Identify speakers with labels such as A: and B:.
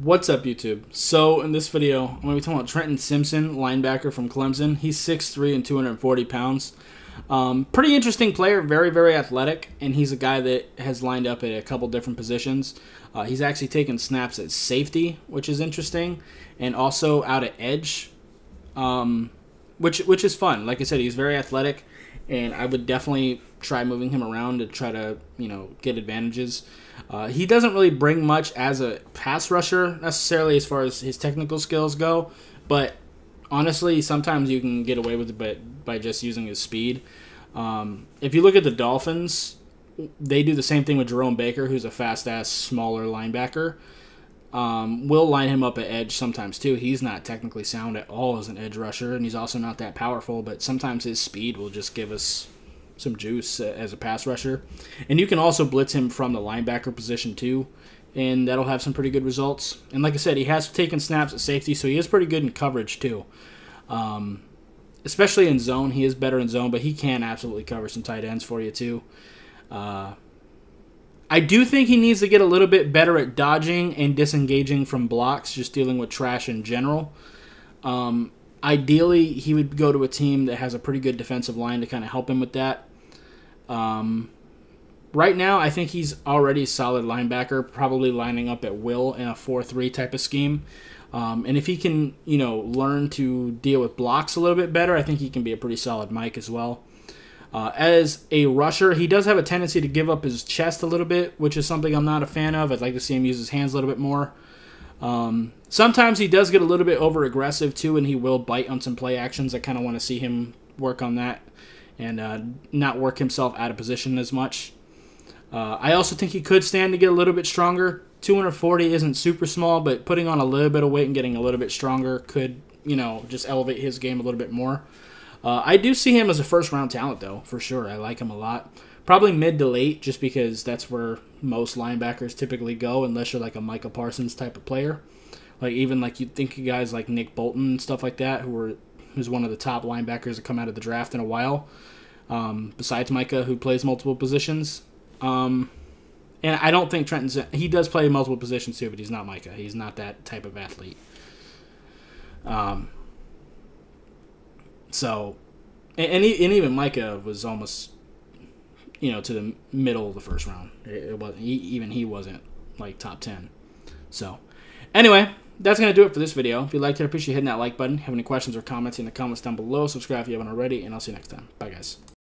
A: What's up, YouTube? So, in this video, I'm going to be talking about Trenton Simpson, linebacker from Clemson. He's 6'3" and 240 pounds. Pretty interesting player, very, very athletic, and he's a guy that has lined up at a couple different positions. He's actually taken snaps at safety, which is interesting, and also out at edge, which is fun. Like I said, he's very athletic, and I would definitely try moving him around to try to, get advantages. He doesn't really bring much as a pass rusher necessarily as far as his technical skills go, but honestly, sometimes you can get away with it by just using his speed. If you look at the Dolphins, they do the same thing with Jerome Baker, who's a fast-ass, smaller linebacker. We'll line him up at edge sometimes, too. He's not technically sound at all as an edge rusher, and he's also not that powerful, but sometimes his speed will just give us some juice as a pass rusher. And you can also blitz him from the linebacker position, too, and that'll have some pretty good results. And like I said, he has taken snaps at safety, so he is pretty good in coverage, too. Especially in zone. He is better in zone, but he can absolutely cover some tight ends for you, too. I do think he needs to get a little bit better at dodging and disengaging from blocks, just dealing with trash in general. Ideally, he would go to a team that has a pretty good defensive line to kind of help him with that. Right now, I think he's already a solid linebacker, probably lining up at will in a 4-3 type of scheme. And if he can, learn to deal with blocks a little bit better, I think he can be a pretty solid Mike as well. As a rusher, he does have a tendency to give up his chest a little bit, which is something I'm not a fan of. I'd like to see him use his hands a little bit more. Sometimes he does get a little bit over-aggressive, too, and he will bite on some play actions. I kind of want to see him work on that and not work himself out of position as much. I also think he could stand to get a little bit stronger. 240 isn't super small, but putting on a little bit of weight and getting a little bit stronger could, just elevate his game a little bit more. I do see him as a first-round talent, though, for sure. I like him a lot. Probably mid to late, just because that's where most linebackers typically go, unless you're like a Micah Parsons type of player. Like even like you'd think of guys like Nick Bolton and stuff like that, who's one of the top linebackers that come out of the draft in a while. Besides Micah, who plays multiple positions. And I don't think he does play multiple positions too, but he's not Micah. He's not that type of athlete. So, and even Micah was almost, to the middle of the first round. It wasn't even he wasn't like top 10. So, anyway, that's gonna do it for this video. If you liked it, I appreciate hitting that like button. Have any questions or comments in the comments down below. Subscribe if you haven't already, and I'll see you next time. Bye, guys.